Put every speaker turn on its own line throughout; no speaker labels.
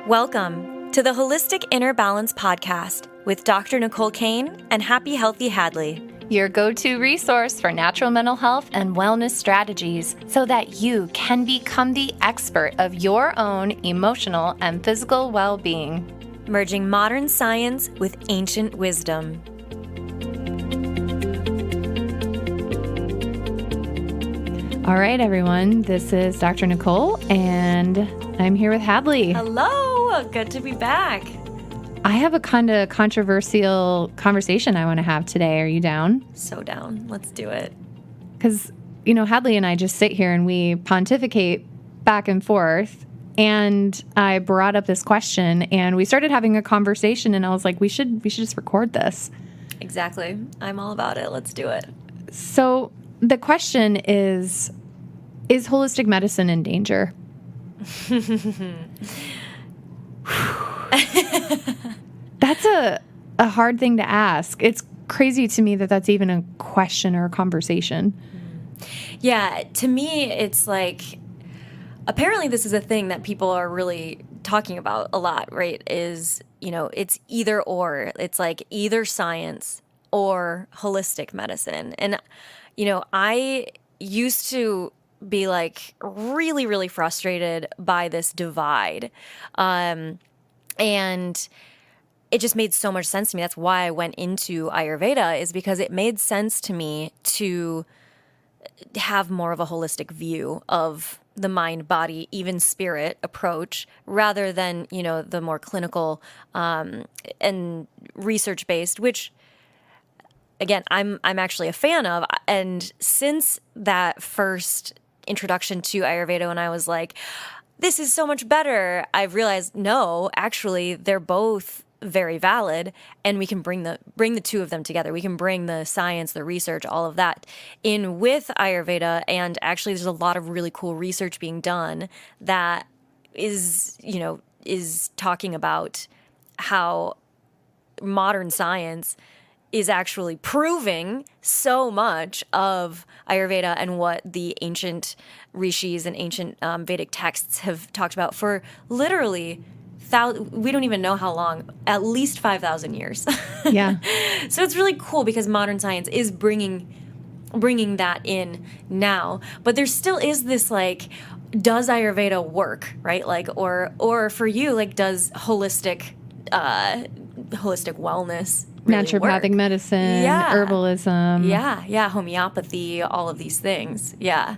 Welcome to the Holistic Inner Balance Podcast with Dr. Nicole Cain and Happy Healthy Hadlee.
Your go-to resource for natural mental health and wellness strategies so that you can become the expert of your own emotional and physical well-being.
Merging modern science with ancient wisdom.
All right, everyone. This is Dr. Nicole, and I'm here with Hadlee.
Hello. Good to be back.
I have a kind of controversial conversation I want to have today. Are you down?
So down. Let's do it.
Because, Hadlee and I just sit here and we pontificate back and forth. And I brought up this question and we started having a conversation and I was like, we should just record this.
Exactly. I'm all about it. Let's do it.
So the question is holistic medicine in danger? That's a hard thing to ask. It's crazy to me that that's even a question or a conversation.
Yeah, to me, it's like, apparently this is a thing that people are really talking about a lot, right? Is, it's either or. It's like either science or holistic medicine. And, I used to be like really, really frustrated by this divide. And it just made so much sense to me. That's why I went into Ayurveda, is because it made sense to me to have more of a holistic view of the mind, body, even spirit approach, rather than, the more clinical and research-based, which, again, I'm actually a fan of. And since that first introduction to Ayurveda, when I was like, this is so much better, I've realized, no, actually, they're both very valid, and we can bring the two of them together. We can bring the science, the research, all of that in with Ayurveda, and actually there's a lot of really cool research being done that is talking about how modern science is actually proving so much of Ayurveda and what the ancient rishis and ancient Vedic texts have talked about for literally we don't even know how long, at least 5,000 years.
Yeah.
So it's really cool because modern science is bringing that in now. But there still is this, like, does Ayurveda work, right? Like, or for you, like, does holistic wellness really
Naturopathic
work?
medicine, herbalism.
Yeah, homeopathy, all of these things. Yeah.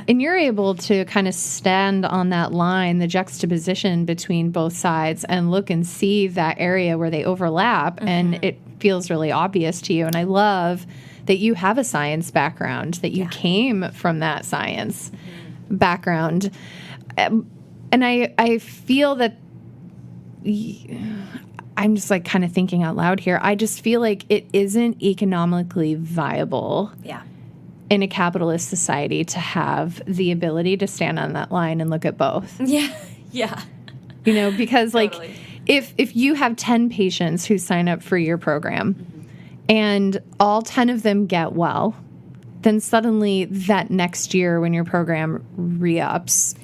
And you're able to kind of stand on that line, the juxtaposition between both sides, and look and see that area where they overlap, and it feels really obvious to you. And I love that you have a science background, that you came from that science background. And I feel that I'm just like kind of thinking out loud here. I just feel like it isn't economically viable in a capitalist society to have the ability to stand on that line and look at both.
Yeah.
Because
Totally.
like if you have 10 patients who sign up for your program and all 10 of them get well, then suddenly that next year when your program re-ups,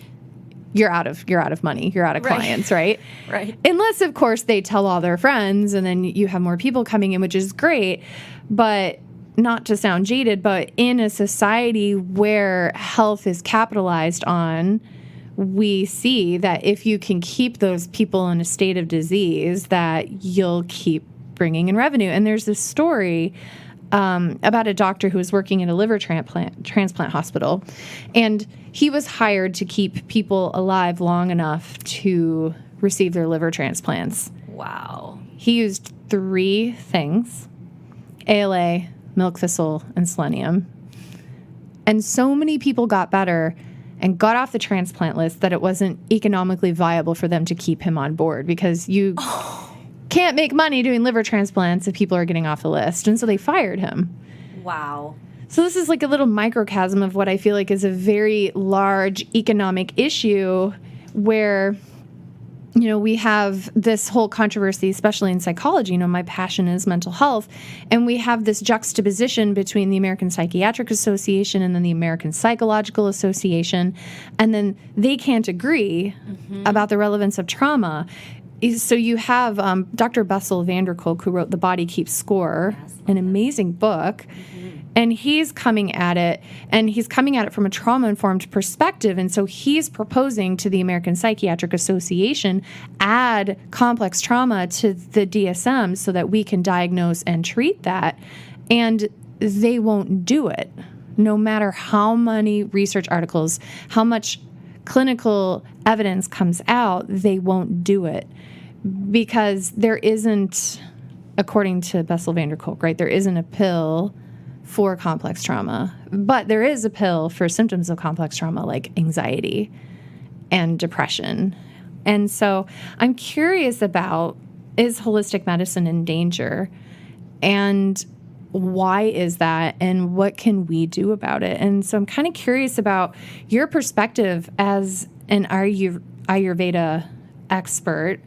you're out of money. You're out of clients, right?
Right.
Unless, of course, they tell all their friends and then you have more people coming in, which is great. But not to sound jaded, but in a society where health is capitalized on, we see that if you can keep those people in a state of disease, that you'll keep bringing in revenue. And there's this story about a doctor who was working at a liver transplant hospital, and he was hired to keep people alive long enough to receive their liver transplants.
Wow.
He used 3 things: ALA, milk thistle, and selenium. And so many people got better and got off the transplant list that it wasn't economically viable for them to keep him on board, because you can't make money doing liver transplants if people are getting off the list. And so they fired him.
Wow.
So this is like a little microcosm of what I feel like is a very large economic issue where, we have this whole controversy, especially in psychology. My passion is mental health. And we have this juxtaposition between the American Psychiatric Association and then the American Psychological Association. And then they can't agree about the relevance of trauma. So you have Dr. Bessel van der Kolk, who wrote The Body Keeps Score, an amazing book. And he's coming at it from a trauma-informed perspective. And so he's proposing to the American Psychiatric Association, add complex trauma to the DSM so that we can diagnose and treat that. And they won't do it, no matter how many research articles, how much clinical evidence comes out, they won't do it. Because there isn't, according to Bessel van der Kolk, right, there isn't a pill for complex trauma, but there is a pill for symptoms of complex trauma like anxiety and depression. And so I'm curious about, is holistic medicine in danger? And why is that? And what can we do about it? And so I'm kind of curious about your perspective as an Ayurveda expert,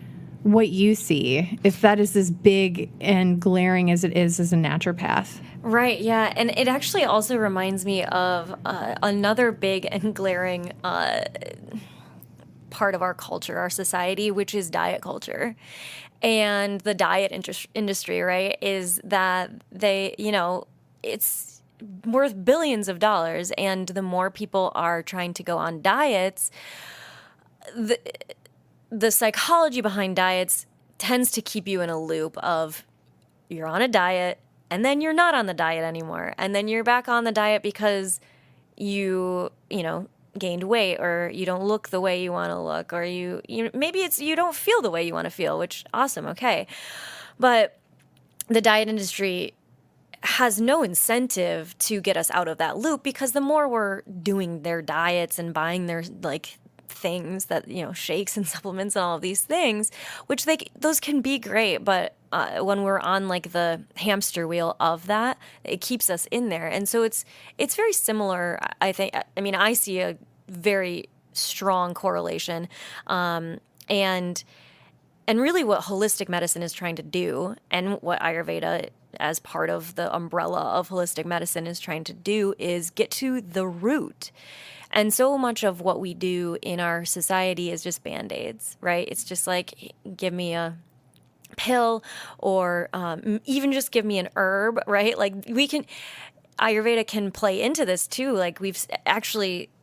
what you see, if that is as big and glaring as it is as a naturopath.
Right, yeah. And it actually also reminds me of another big and glaring part of our culture, our society, which is diet culture. And the diet industry, right, is that they, it's worth billions of dollars. And the more people are trying to go on diets, the psychology behind diets tends to keep you in a loop of you're on a diet, and then you're not on the diet anymore. And then you're back on the diet because you gained weight, or you don't look the way you want to look, or maybe it's you don't feel the way you want to feel, which awesome, okay. But the diet industry has no incentive to get us out of that loop, because the more we're doing their diets and buying their things that, shakes and supplements and all of these things, which those can be great, but when we're on the hamster wheel of that, it keeps us in there. And so it's very similar, I think. I mean, I see a very strong correlation, and really what holistic medicine is trying to do, and what Ayurveda as part of the umbrella of holistic medicine is trying to do, is get to the root. And so much of what we do in our society is just Band-Aids, right? It's just give me a pill, or even just give me an herb, right? Ayurveda can play into this too.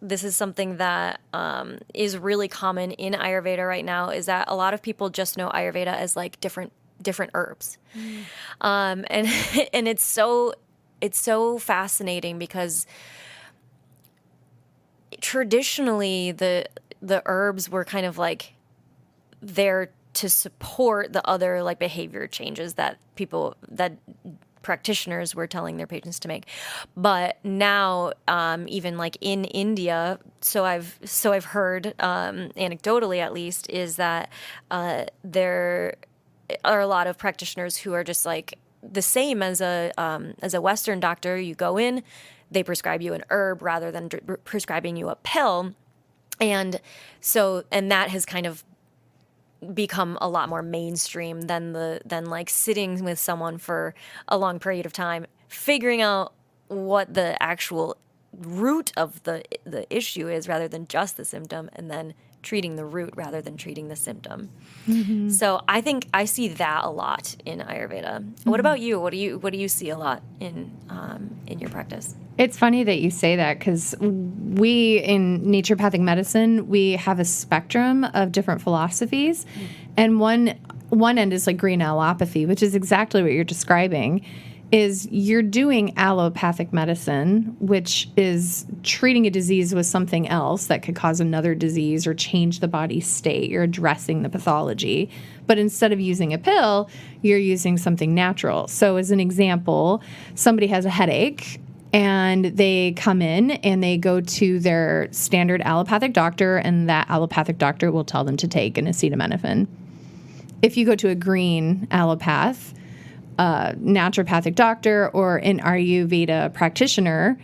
This is something that is really common in Ayurveda right now, is that a lot of people just know Ayurveda as different herbs. And it's so fascinating, because traditionally the herbs were kind of there to support the other behavior changes that practitioners were telling their patients to make. But now, even in India, so I've heard, anecdotally at least, is that there are a lot of practitioners who are just the same as a Western doctor. You go in, they prescribe you an herb rather than prescribing you a pill. And that has kind of become a lot more mainstream than sitting with someone for a long period of time, figuring out what the actual root of the issue is, rather than just the symptom, and then treating the root rather than treating the symptom. Mm-hmm. So I think I see that a lot in Ayurveda. Mm-hmm. What about you? What do you see a lot in your practice?
It's funny that you say that, because we in naturopathic medicine, we have a spectrum of different philosophies, and one end is green allopathy, which is exactly what you're describing. Is you're doing allopathic medicine, which is treating a disease with something else that could cause another disease or change the body's state. You're addressing the pathology. But instead of using a pill, you're using something natural. So as an example, somebody has a headache, and they come in and they go to their standard allopathic doctor, and that allopathic doctor will tell them to take an acetaminophen. If you go to a green allopath, naturopathic doctor, or an Ayurveda practitioner,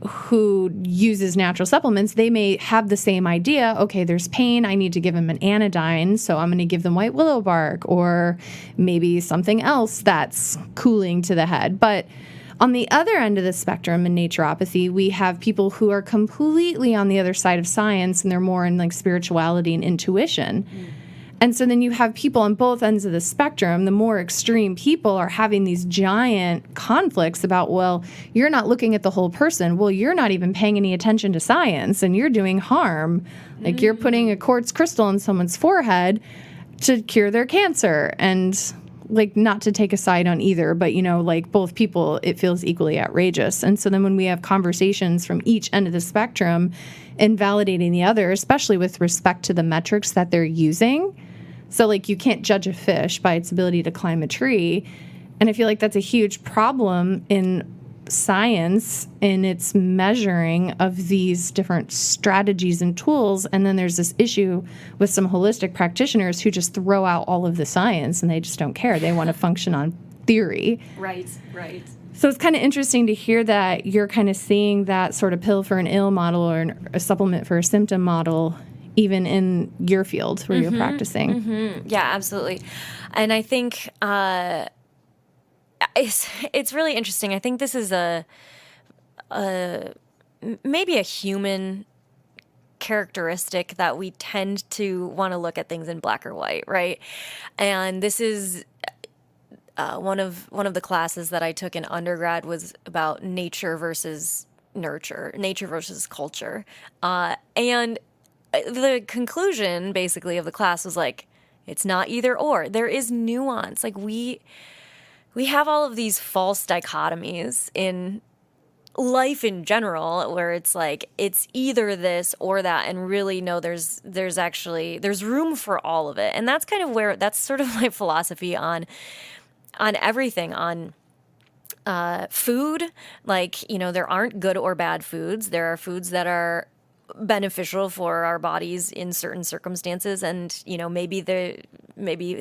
who uses natural supplements, they may have the same idea. Okay, there's pain. I need to give them an anodyne, so I'm going to give them white willow bark or maybe something else that's cooling to the head. But on the other end of the spectrum in naturopathy, we have people who are completely on the other side of science, and they're more in like spirituality and intuition. And so then you have people on both ends of the spectrum. The more extreme people are having these giant conflicts about, well, you're not looking at the whole person. Well, you're not even paying any attention to science, and you're doing harm. Like you're putting a quartz crystal on someone's forehead to cure their cancer. And like, not to take a side on either, but, you know, like both people, it feels equally outrageous. And so then when we have conversations from each end of the spectrum and validating the other, especially with respect to the metrics that they're using. So, like, you can't judge a fish by its ability to climb a tree. And I feel like that's a huge problem in science in its measuring of these different strategies and tools. And then there's this issue with some holistic practitioners who just throw out all of the science and they just don't care. They want to function on theory.
Right, right.
So it's kind of interesting to hear that you're kind of seeing that sort of pill for an ill model or a supplement for a symptom model even in your field where you're practicing.
Mm-hmm. Yeah, absolutely. And I think it's really interesting. I think this is maybe a human characteristic that we tend to want to look at things in black or white, right? And this is one of the classes that I took in undergrad was about nature versus nurture, nature versus culture, and the conclusion basically of the class was like, it's not either or. There is nuance. Like we have all of these false dichotomies in life in general where it's like it's either this or that, and really no, there's room for all of it. And that's kind of where that's sort of my philosophy on everything, on food. Like, you know, there aren't good or bad foods. There are foods that are beneficial for our bodies in certain circumstances, and you know, maybe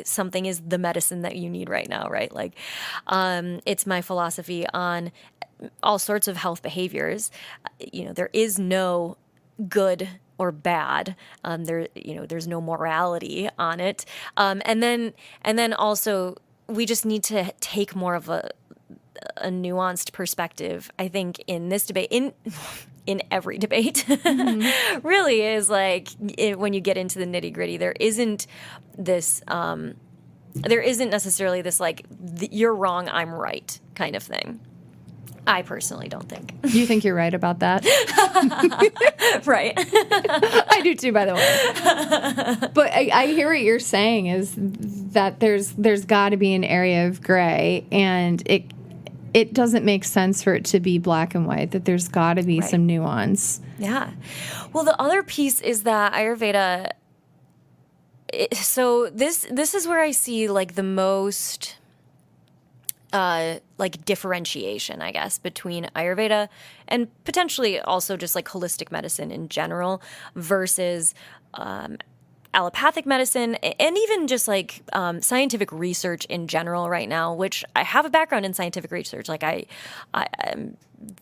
something is the medicine that you need right now, right? Like it's my philosophy on all sorts of health behaviors. You know, there is no good or bad. There's no morality on it, and then also we just need to take more of a nuanced perspective, I think, in this debate, in every debate, really is like when you get into the nitty gritty, there isn't necessarily this like, you're wrong, I'm right kind of thing. I personally don't think.
You think you're right about that?
Right.
I do too, by the way. But I hear what you're saying is that there's got to be an area of gray, and it doesn't make sense for it to be black and white, that there's got to be some nuance. Yeah.
Well, the other piece is that Ayurveda, so this is where I see like the most like differentiation, I guess, between Ayurveda and potentially also just like holistic medicine in general versus allopathic medicine, and even just like scientific research in general right now, which I have a background in scientific research. Like I'm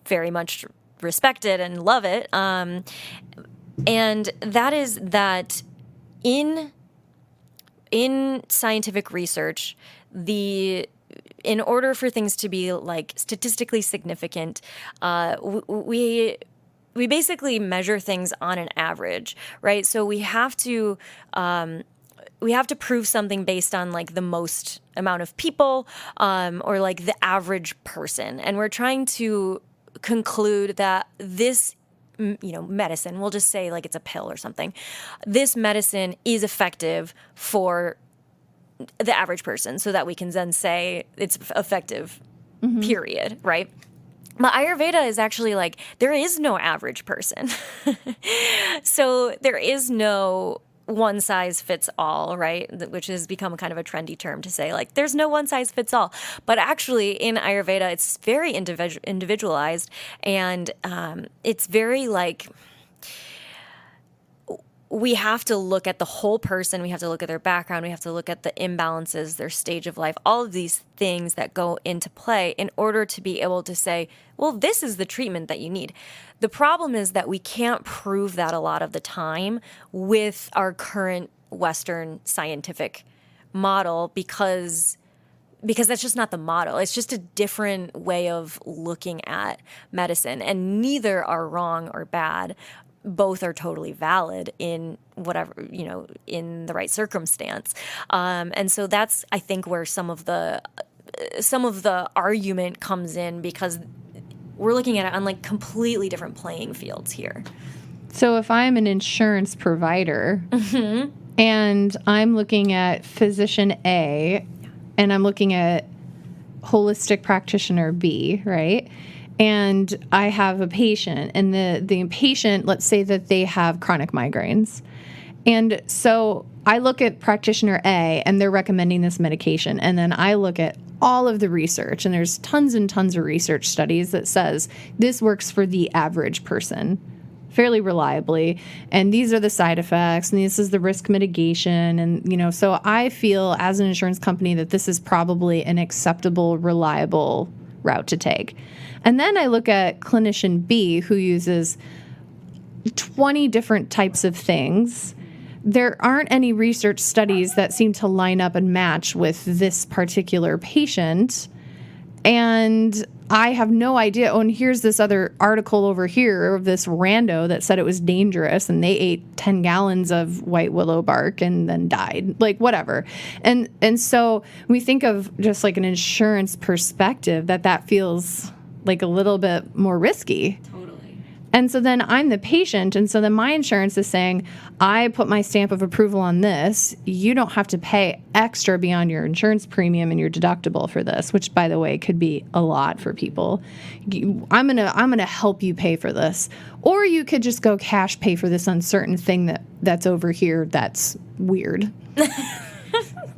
very much respect it and love it. And that is that in scientific research, in order for things to be like statistically significant, we basically measure things on an average, right? So we have to prove something based on like the most amount of people, or like the average person, and we're trying to conclude that this, you know, medicine, we'll just say like it's a pill or something, this medicine is effective for the average person, so that we can then say it's effective, period, right? But Ayurveda is actually like, there is no average person. So there is no one size fits all, right? Which has become kind of a trendy term to say, like, there's no one size fits all. But actually in Ayurveda, it's very individualized, and it's very like, we have to look at the whole person. We have to look at their background. We have to look at the imbalances, their stage of life, all of these things that go into play in order to be able to say, well, this is the treatment that you need. The problem is that we can't prove that a lot of the time with our current Western scientific model because that's just not the model. It's just a different way of looking at medicine, and neither are wrong or bad. Both are totally valid in whatever, in the right circumstance. And so that's, I think, where some of the argument comes in, because we're looking at it on like completely different playing fields here.
So if I'm an insurance provider and I'm looking at physician A and I'm looking at holistic practitioner B, right? And I have a patient, and the patient, let's say that they have chronic migraines. And so I look at practitioner A and they're recommending this medication. And then I look at all of the research, and there's tons and tons of research studies that says this works for the average person fairly reliably. And these are the side effects, and this is the risk mitigation. And, so I feel as an insurance company that this is probably an acceptable, reliable route to take. And then I look at clinician B, who uses 20 different types of things. There aren't any research studies that seem to line up and match with this particular patient. And I have no idea. Oh, and here's this other article over here of this rando that said it was dangerous, and they ate 10 gallons of white willow bark and then died. Like, whatever. And so we think of just like an insurance perspective that feels like a little bit more risky.
Totally.
And so then I'm the patient, and so then my insurance is saying, I put my stamp of approval on this. You don't have to pay extra beyond your insurance premium and your deductible for this, which, by the way, could be a lot for people. I'm gonna help you pay for this. Or you could just go cash pay for this uncertain thing that's over here that's weird.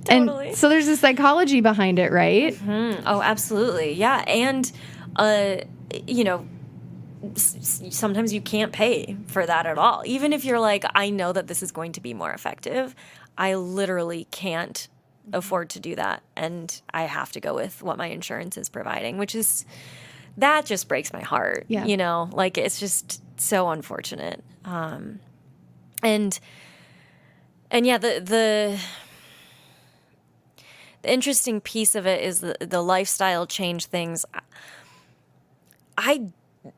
Totally.
And so there's a psychology behind it, right?
Mm-hmm. Oh, absolutely. Yeah. And, sometimes you can't pay for that at all. Even if you're like, I know that this is going to be more effective, I literally can't afford to do that. And I have to go with what my insurance is providing, that just breaks my heart.
Yeah.
Like, it's just so unfortunate. And yeah, the interesting piece of it is the lifestyle change things.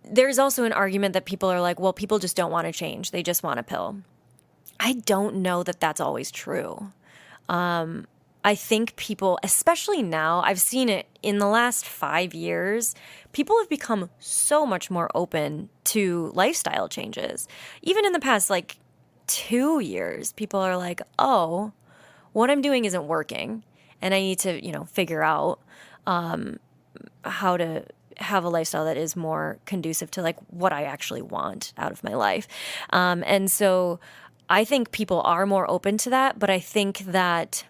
There's also an argument that people are like, well, people just don't want to change. They just want a pill. I don't know that that's always true. I think people, especially now, I've seen it in the last 5 years, people have become so much more open to lifestyle changes. Even in the past, 2 years, people are like, oh, what I'm doing isn't working, and I need to, figure out how to have a lifestyle that is more conducive to what I actually want out of my life. And so I think people are more open to that, but I think that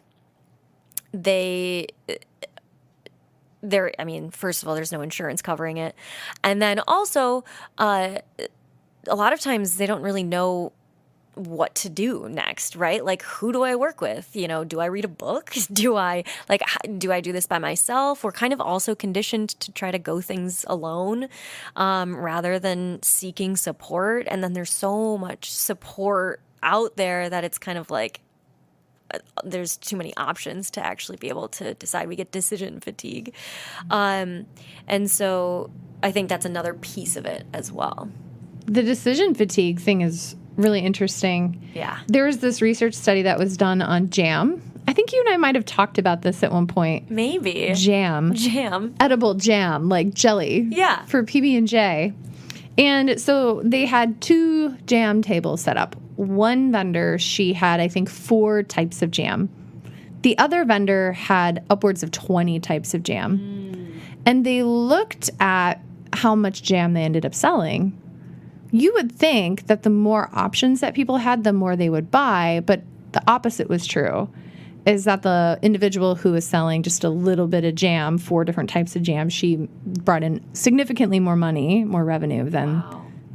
first of all, there's no insurance covering it. And then also, a lot of times they don't really know what to do next, right? Like, who do I work with? Do I read a book? Do I do this by myself? We're kind of also conditioned to try to go things alone, rather than seeking support. And then there's so much support out there that it's kind of like, there's too many options to actually be able to decide. We get decision fatigue. And so I think that's another piece of it as well.
The decision fatigue thing is really interesting.
Yeah.
There was this research study that was done on jam. I think you and I might have talked about this at one point.
Maybe.
Jam. Edible jam, like jelly.
Yeah.
For PB&J. And so they had 2 jam tables set up. One vendor, she had, I think, 4 types of jam. The other vendor had upwards of 20 types of jam. And they looked at how much jam they ended up selling. You would think that the more options that people had, the more they would buy, but the opposite was true, is that the individual who was selling just a little bit of jam, 4 different types of jam, she brought in significantly more money, more revenue than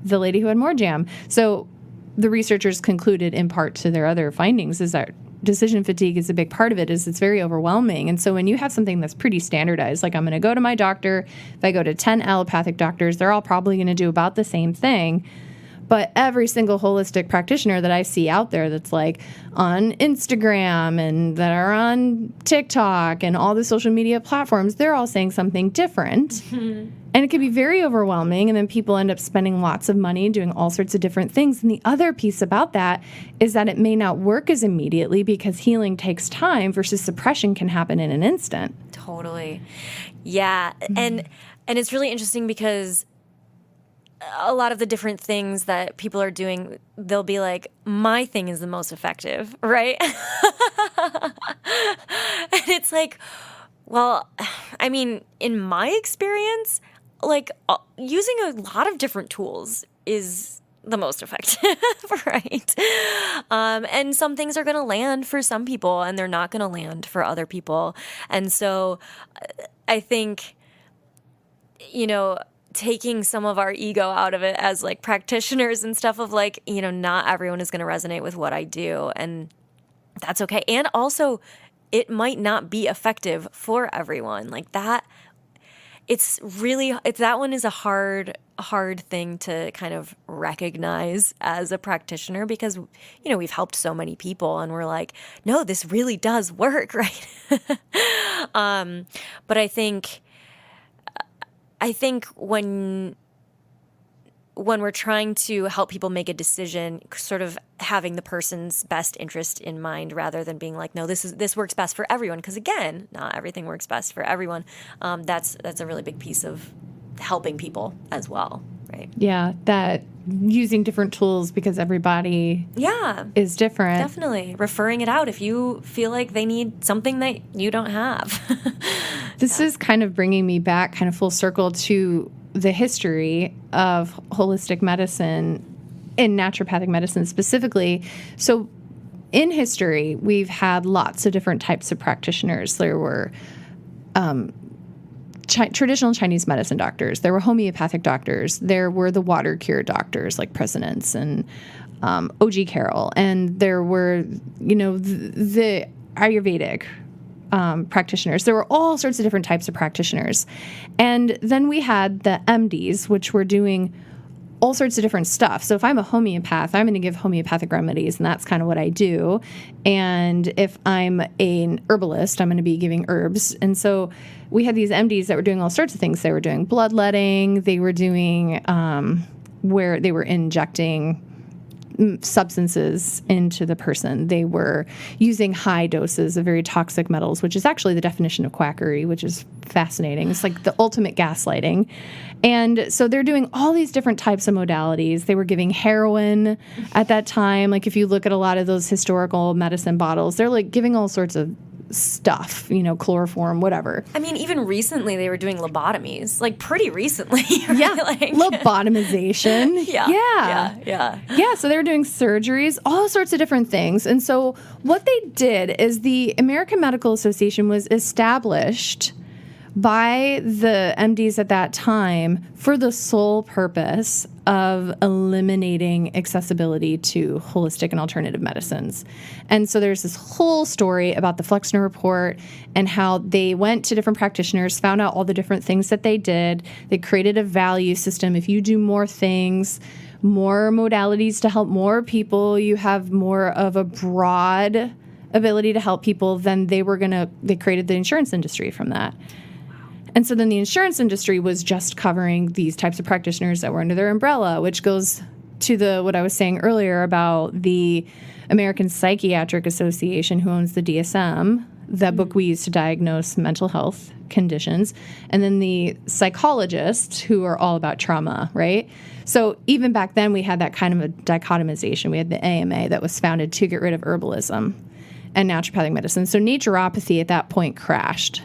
the lady who had more jam. So the researchers concluded in part to their other findings is that decision fatigue is a big part of it, is it's very overwhelming. And so when you have something that's pretty standardized, like I'm going to go to my doctor, if I go to 10 allopathic doctors, they're all probably going to do about the same thing. But every single holistic practitioner that I see out there that's like on Instagram and that are on TikTok and all the social media platforms, they're all saying something different. Mm-hmm. And it can be very overwhelming. And then people end up spending lots of money doing all sorts of different things. And the other piece about that is that it may not work as immediately because healing takes time versus suppression can happen in an instant.
Totally. Yeah. Mm-hmm. And it's really interesting because a lot of the different things that people are doing, they'll be like, my thing is the most effective, right? And it's like, well, I mean, in my experience, like using a lot of different tools is the most effective, right? And some things are going to land for some people and they're not going to land for other people. And so I think, taking some of our ego out of it as like practitioners and stuff of like, not everyone is going to resonate with what I do, and that's okay. And also it might not be effective for everyone like that. That one is a hard thing to kind of recognize as a practitioner because, we've helped so many people and we're like, no, this really does work. Right. But I think when we're trying to help people make a decision, sort of having the person's best interest in mind rather than being like, no, this works best for everyone. Because again, not everything works best for everyone. That's a really big piece of helping people as well, right?
Yeah, that using different tools because everybody is different.
Definitely. Referring it out if you feel like they need something that you don't have.
This is kind of bringing me back kind of full circle to the history of holistic medicine and naturopathic medicine specifically. So in history, we've had lots of different types of practitioners. There were traditional Chinese medicine doctors. There were homeopathic doctors. There were the water cure doctors like Presidents and O.G. Carroll. And there were, the Ayurvedic practitioners. There were all sorts of different types of practitioners. And then we had the MDs, which were doing all sorts of different stuff. So if I'm a homeopath, I'm going to give homeopathic remedies, and that's kind of what I do. And if I'm an herbalist, I'm going to be giving herbs. And so we had these MDs that were doing all sorts of things. They were doing bloodletting. They were doing where they were injecting substances into the person. They were using high doses of very toxic metals, which is actually the definition of quackery, which is fascinating. It's like the ultimate gaslighting. And so they're doing all these different types of modalities. They were giving heroin at that time. Like if you look at a lot of those historical medicine bottles, they're like giving all sorts of stuff, chloroform, whatever.
I mean, even recently they were doing lobotomies, like pretty recently. Right?
Yeah,
like,
lobotomization. Yeah, so they were doing surgeries, all sorts of different things. And so what they did is the American Medical Association was established by the MDs at that time for the sole purpose of eliminating accessibility to holistic and alternative medicines. And so there's this whole story about the Flexner Report and how they went to different practitioners, found out all the different things that they did. They created a value system. If you do more things, more modalities to help more people, you have more of a broad ability to help people, then they created the insurance industry from that. And so then the insurance industry was just covering these types of practitioners that were under their umbrella, which goes to what I was saying earlier about the American Psychiatric Association, who owns the DSM, that book we use to diagnose mental health conditions, and then the psychologists who are all about trauma, right? So even back then we had that kind of a dichotomization. We had the AMA that was founded to get rid of herbalism and naturopathic medicine. So naturopathy at that point crashed.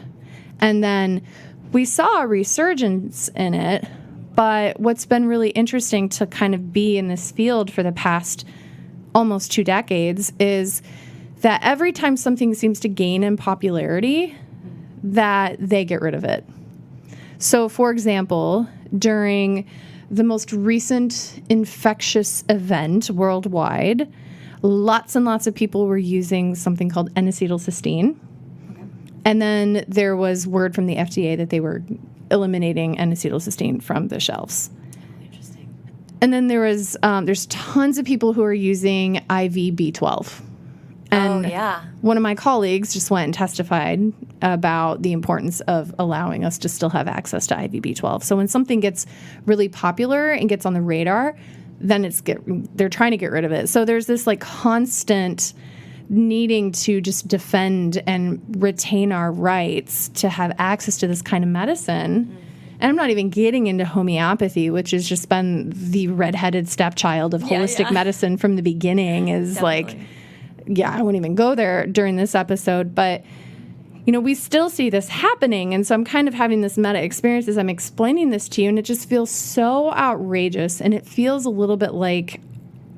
And then we saw a resurgence in it, but what's been really interesting to kind of be in this field for the past almost 2 decades is that every time something seems to gain in popularity, that they get rid of it. So, for example, during the most recent infectious event worldwide, lots and lots of people were using something called N-acetylcysteine. Okay. And then there was word from the FDA that they were eliminating N-acetylcysteine from the shelves. Interesting. And then there's tons of people who are using IV B12. And one of my colleagues just went and testified about the importance of allowing us to still have access to IV B12. So when something gets really popular and gets on the radar, then they're trying to get rid of it. So there's this like constant needing to just defend and retain our rights to have access to this kind of medicine. Mm. And I'm not even getting into homeopathy, which has just been the redheaded stepchild of holistic medicine from the beginning. Is Definitely. Like, yeah, I won't even go there during this episode, but we still see this happening. And so I'm kind of having this meta experience as I'm explaining this to you, and it just feels so outrageous. And it feels a little bit like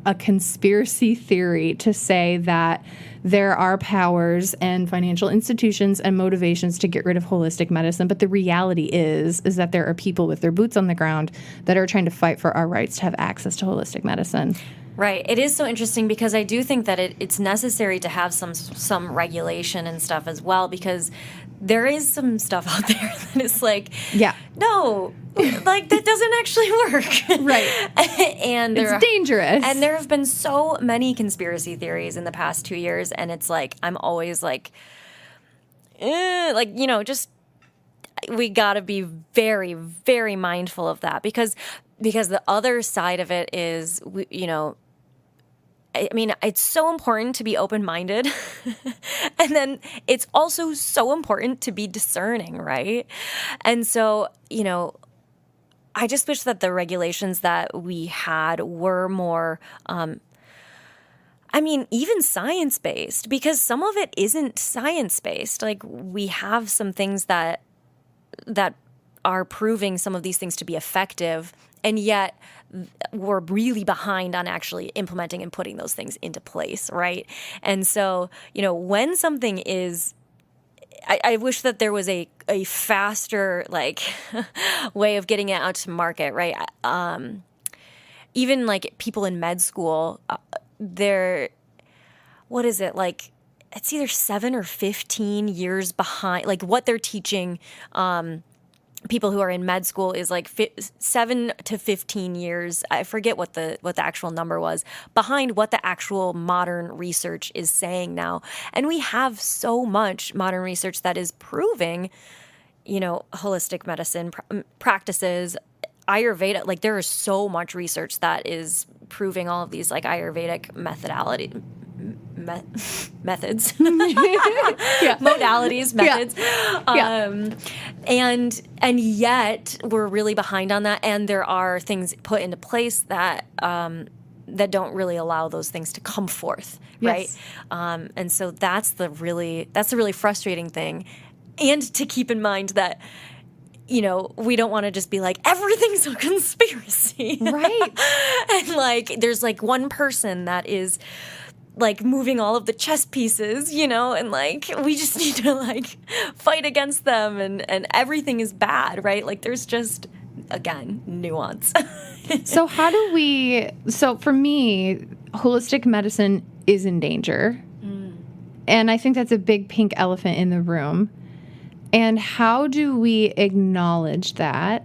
a conspiracy theory to say that there are powers and financial institutions and motivations to get rid of holistic medicine. But the reality is that there are people with their boots on the ground that are trying to fight for our rights to have access to holistic medicine.
Right. It is so interesting because I do think that it's necessary to have some regulation and stuff as well, because there is some stuff out there that is like, no, like that doesn't actually work.
Right.
And
it's dangerous.
And there have been so many conspiracy theories in the past 2 years, and it's like, I'm always like, just we got to be very, very mindful of that because the other side of it is, I mean, it's so important to be open-minded. And then it's also so important to be discerning, right? And so, I just wish that the regulations that we had were more, even science-based, because some of it isn't science-based. Like, we have some things that are proving some of these things to be effective, and yet we're really behind on actually implementing and putting those things into place, right? And so, when something is, I wish that there was a faster, way of getting it out to market, right? Even, people in med school, what is it, it's either 7 or 15 years behind, what they're teaching, people who are in med school is 7 to 15 years. I forget what the actual number was behind what the actual modern research is saying now. And we have so much modern research that is proving, holistic medicine practices, Ayurveda. There is so much research that is proving all of these Ayurvedic methods, modalities, methods. And yet we're really behind on that. And there are things put into place that don't really allow those things to come forth. Right. Yes. And so that's the really frustrating thing. And to keep in mind that, we don't want to just be like, everything's a conspiracy.
Right.
And there's one person that is moving all of the chess pieces, and we just need to fight against them, and everything is bad, right? There's just, again, nuance.
So for me, holistic medicine is in danger. Mm. And I think that's a big pink elephant in the room. And how do we acknowledge that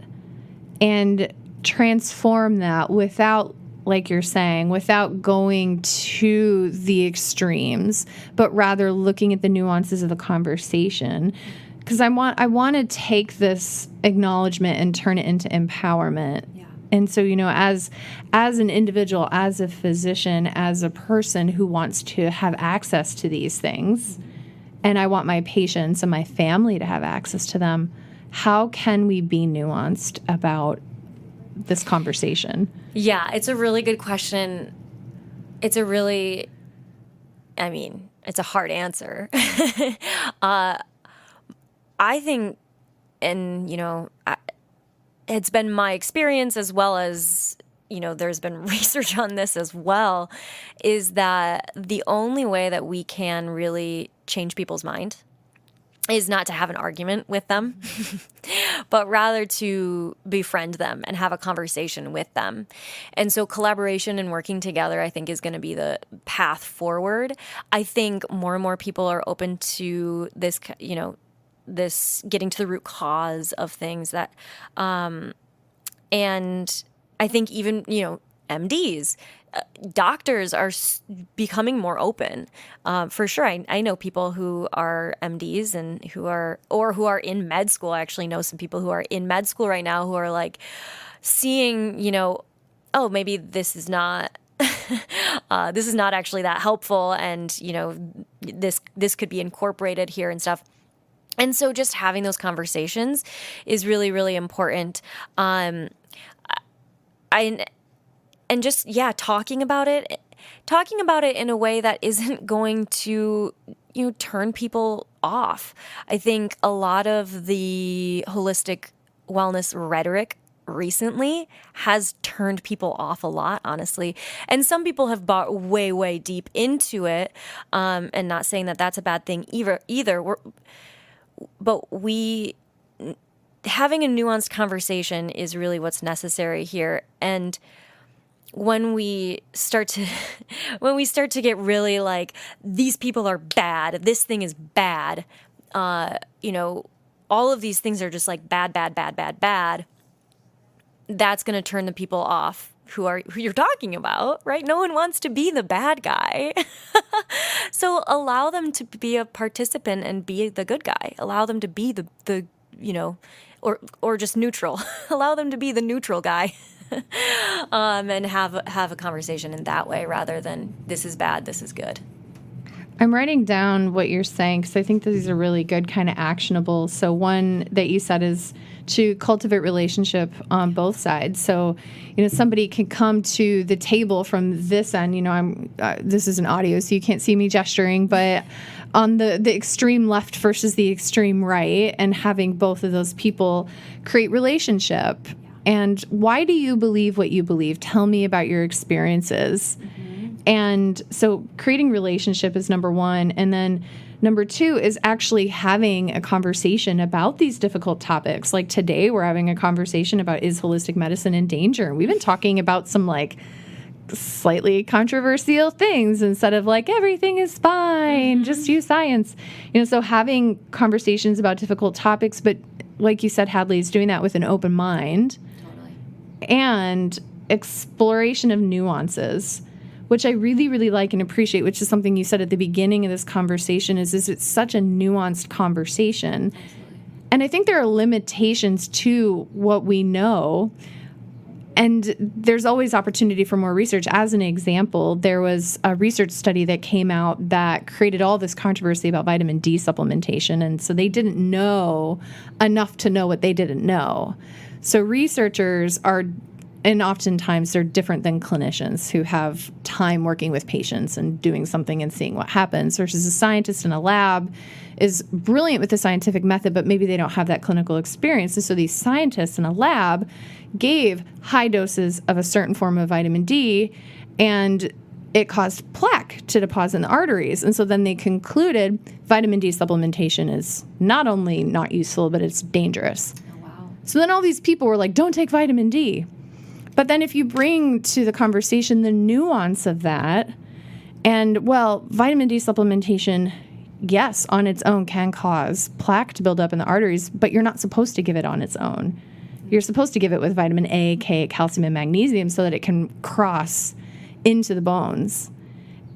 and transform that without, like you're saying, without going to the extremes, but rather looking at the nuances of the conversation? Because I want to take this acknowledgement and turn it into empowerment. Yeah. And so, as an individual, as a physician, as a person who wants to have access to these things, mm-hmm. and I want my patients and my family to have access to them, how can we be nuanced about this conversation?
Yeah, it's a really good question. It's a hard answer. I think, and, it's been my experience as well as, there's been research on this as well, is that the only way that we can really change people's mind is not to have an argument with them, but rather to befriend them and have a conversation with them. And so collaboration and working together, I think, is going to be the path forward. I think more and more people are open to this, this getting to the root cause of things that, and I think even, MDs, doctors are becoming more open. For sure. I know people who are MDs and who are in med school. I actually know some people who are in med school right now who are like seeing, oh, maybe this is not, this is not actually that helpful. And, this could be incorporated here and stuff. And so just having those conversations is really, really important. And just, talking about it in a way that isn't going to, turn people off. I think a lot of the holistic wellness rhetoric recently has turned people off a lot, honestly. And some people have bought way, way deep into it, and not saying that that's a bad thing either. But having a nuanced conversation is really what's necessary here. And when we start to get really like, these people are bad, this thing is bad, all of these things are just like bad, that's going to turn the people off who you're talking about, right? No one wants to be the bad guy. So allow them to be a participant and be the good guy. Allow them to be the or just neutral. Allow them to be the neutral guy. And have a conversation in that way rather than this is bad, this is good.
I'm writing down what you're saying because I think these are really good, kind of actionable. So one that you said is to cultivate relationship on both sides. So, somebody can come to the table from this end. This is an audio, so you can't see me gesturing, but on the extreme left versus the extreme right, and having both of those people create relationship. And why do you believe what you believe? Tell me about your experiences. Mm-hmm. And so creating relationship is number one. And then number two is actually having a conversation about these difficult topics. Like today, we're having a conversation about, is holistic medicine in danger? And we've been talking about some like slightly controversial things instead of like, everything is fine, just use science. So having conversations about difficult topics, but like you said, Hadlee, is doing that with an open mind. And exploration of nuances, which I really, really like and appreciate, which is something you said at the beginning of this conversation, is it's such a nuanced conversation. Absolutely. And I think there are limitations to what we know. And there's always opportunity for more research. As an example, there was a research study that came out that created all this controversy about vitamin D supplementation. And so they didn't know enough to know what they didn't know. So researchers are, and oftentimes they're different than clinicians who have time working with patients and doing something and seeing what happens, versus a scientist in a lab is brilliant with the scientific method, but maybe they don't have that clinical experience. And so these scientists in a lab gave high doses of a certain form of vitamin D, and it caused plaque to deposit in the arteries. And so then they concluded vitamin D supplementation is not only not useful, but it's dangerous. Oh, wow. So then all these people were like, don't take vitamin D. But then if you bring to the conversation the nuance of that, and well, vitamin D supplementation, yes, on its own can cause plaque to build up in the arteries, but you're not supposed to give it on its own. You're supposed to give it with vitamin A, K, calcium, and magnesium so that it can cross into the bones.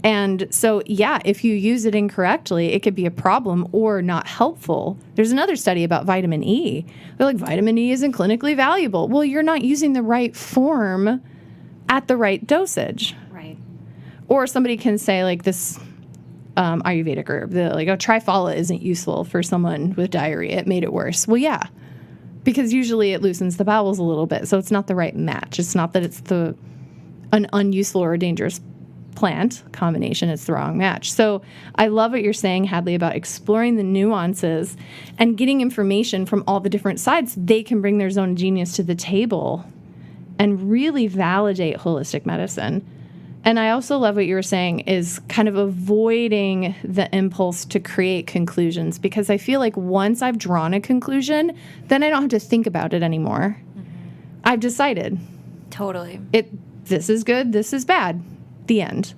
And so, yeah, if you use it incorrectly, it could be a problem or not helpful. There's another study about vitamin E. They're like, vitamin E isn't clinically valuable. Well, you're not using the right form at the right dosage.
Right.
Or somebody can say, like, this Ayurvedic herb, triphala isn't useful for someone with diarrhea. It made it worse. Well, yeah, because usually it loosens the bowels a little bit, so it's not the right match. It's not that it's an unuseful or dangerous plant combination, it's the wrong match. So I love what you're saying, Hadlee, about exploring the nuances and getting information from all the different sides. They can bring their zone of genius to the table and really validate holistic medicine. And I also love what you were saying is kind of avoiding the impulse to create conclusions, because I feel like once I've drawn a conclusion, then I don't have to think about it anymore. I've decided.
Totally.
This is good, this is bad. The end.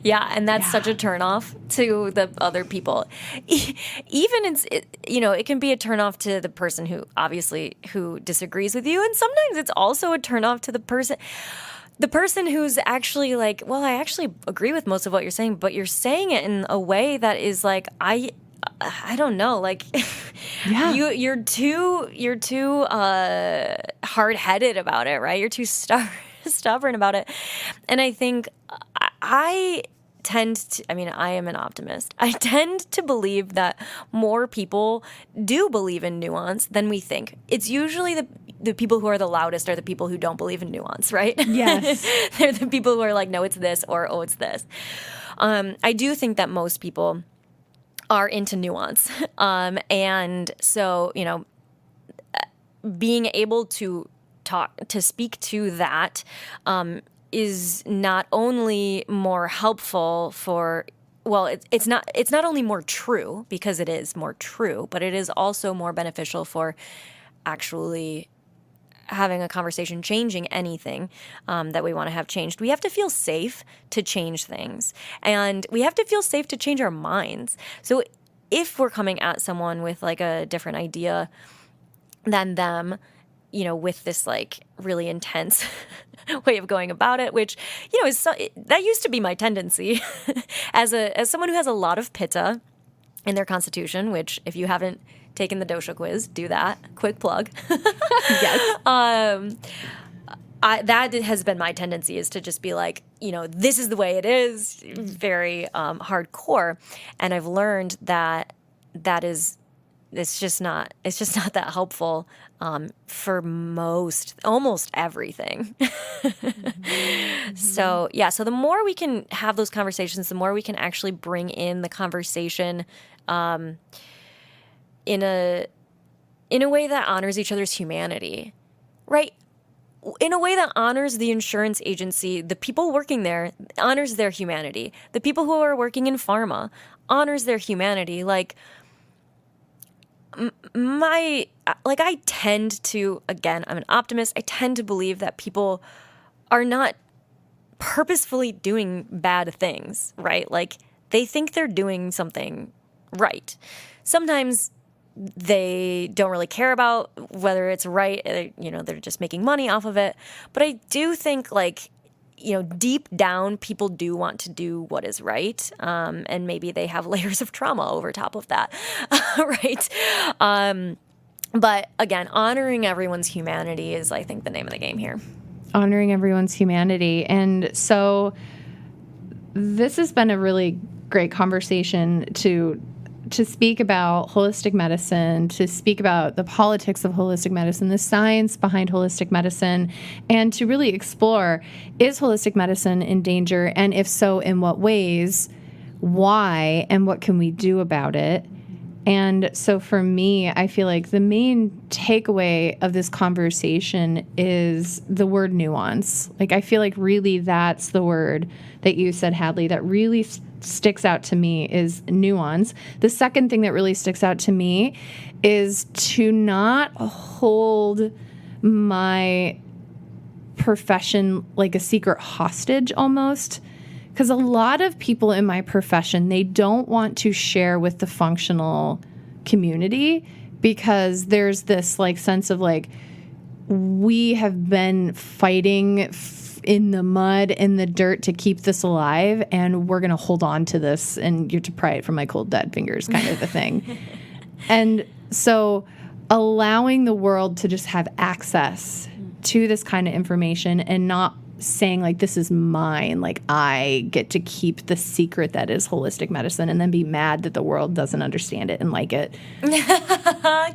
Yeah, and that's such a turnoff to the other people. Even it can be a turnoff to the person who disagrees with you, and sometimes it's also a turnoff to the person who's actually like, well, I actually agree with most of what you're saying, but you're saying it in a way that is like, I don't know, like, you're too hard-headed about it, right? You're too stubborn about it. And I think I am an optimist. I tend to believe that more people do believe in nuance than we think. It's usually the people who are the loudest are the people who don't believe in nuance, right?
Yes.
They're the people who are like, no, it's this, or, oh, it's this. I do think that most people are into nuance. And so, being able to speak to that is not only more helpful for, well, it's not only more true, because it is more true, but it is also more beneficial for actually having a conversation, changing anything that we want to have changed. We have to feel safe to change things, and we have to feel safe to change our minds. So if we're coming at someone with like a different idea than them, with this like really intense way of going about it, which, that used to be my tendency as someone who has a lot of pitta in their constitution, which if you haven't taken the dosha quiz, do that. Quick plug.
Yes.
That has been my tendency, is to just be like, this is the way it is, very hardcore. And I've learned that it's just not that helpful for almost everything. So the more we can have those conversations, the more we can actually bring in the conversation in a way that honors each other's humanity, right? In a way that honors the insurance agency, the people working there, honors their humanity. The people who are working in pharma honors their humanity. Like, I tend to, again, I'm an optimist. I tend to believe that people are not purposefully doing bad things, right? Like, they think they're doing something right. Sometimes they don't really care about whether it's right. They're just making money off of it. But I do think, like, deep down, people do want to do what is right. And maybe they have layers of trauma over top of that, right? But again, honoring everyone's humanity is, I think, the name of the game here.
Honoring everyone's humanity. And so this has been a really great conversation to speak about holistic medicine, to speak about the politics of holistic medicine, the science behind holistic medicine, and to really explore, is holistic medicine in danger? And if so, in what ways? Why? And what can we do about it? And so for me, I feel like the main takeaway of this conversation is the word nuance. Like, I feel like really that's the word that you said, Hadlee, that really sticks out to me is nuance. The second thing that really sticks out to me is to not hold my profession like a secret hostage almost. Because a lot of people in my profession, they don't want to share with the functional community, because there's this like sense of like, we have been fighting in the mud, in the dirt to keep this alive, and we're going to hold on to this, and you're to pry it from my cold dead fingers kind of a thing. And so allowing the world to just have access to this kind of information and not saying like, this is mine, like I get to keep the secret that is holistic medicine, and then be mad that the world doesn't understand it and like it.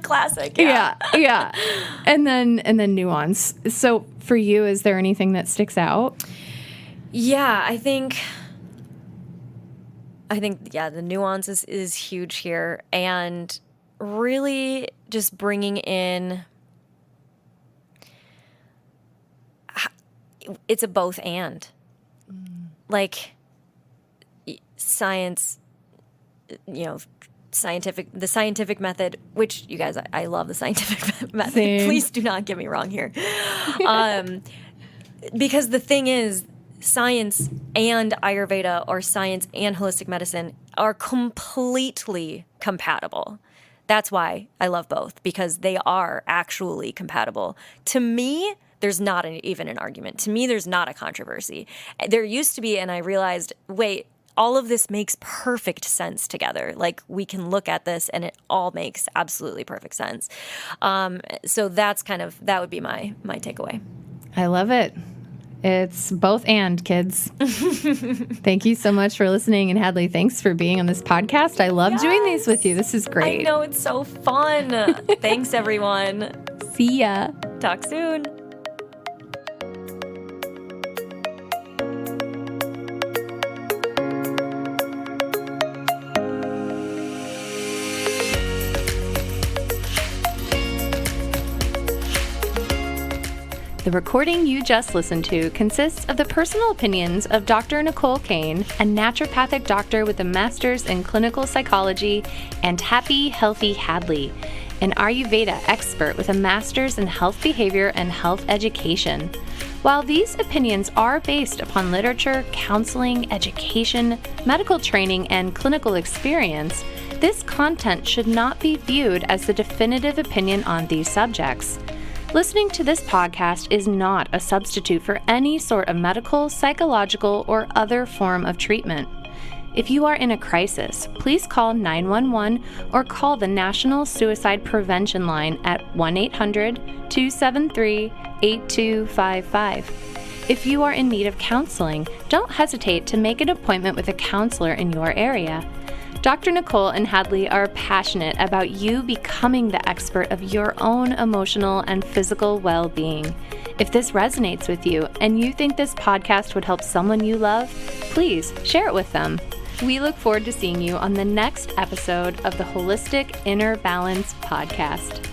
Classic.
Yeah. And then nuance. So for you, is there anything that sticks out?
Yeah, I think the nuance is huge here, and really just bringing in, it's a both and. like science, the scientific method, which you guys, I love the scientific method.
Same.
Please do not get me wrong here. Because the thing is, science and Ayurveda or science and holistic medicine are completely compatible. That's why I love both, because they are actually compatible. To me, there's not even an argument. To me, there's not a controversy. There used to be, and I realized, wait, all of this makes perfect sense together. Like, we can look at this and it all makes absolutely perfect sense. So that would be my takeaway.
I love it. It's both and, kids. Thank you so much for listening. And Hadlee, thanks for being on this podcast. I love doing these with you. This is great.
I know, it's so fun. Thanks, everyone.
See ya.
Talk soon.
The recording you just listened to consists of the personal opinions of Dr. Nicole Cain, a naturopathic doctor with a master's in clinical psychology, and Happy Healthy Hadlee, an Ayurveda expert with a master's in health behavior and health education. While these opinions are based upon literature, counseling, education, medical training, and clinical experience, this content should not be viewed as the definitive opinion on these subjects. Listening to this podcast is not a substitute for any sort of medical, psychological, or other form of treatment. If you are in a crisis, please call 911 or call the National Suicide Prevention Line at 1-800-273-8255. If you are in need of counseling, don't hesitate to make an appointment with a counselor in your area. Dr. Nicole and Hadlee are passionate about you becoming the expert of your own emotional and physical well-being. If this resonates with you and you think this podcast would help someone you love, please share it with them. We look forward to seeing you on the next episode of the Holistic Inner Balance podcast.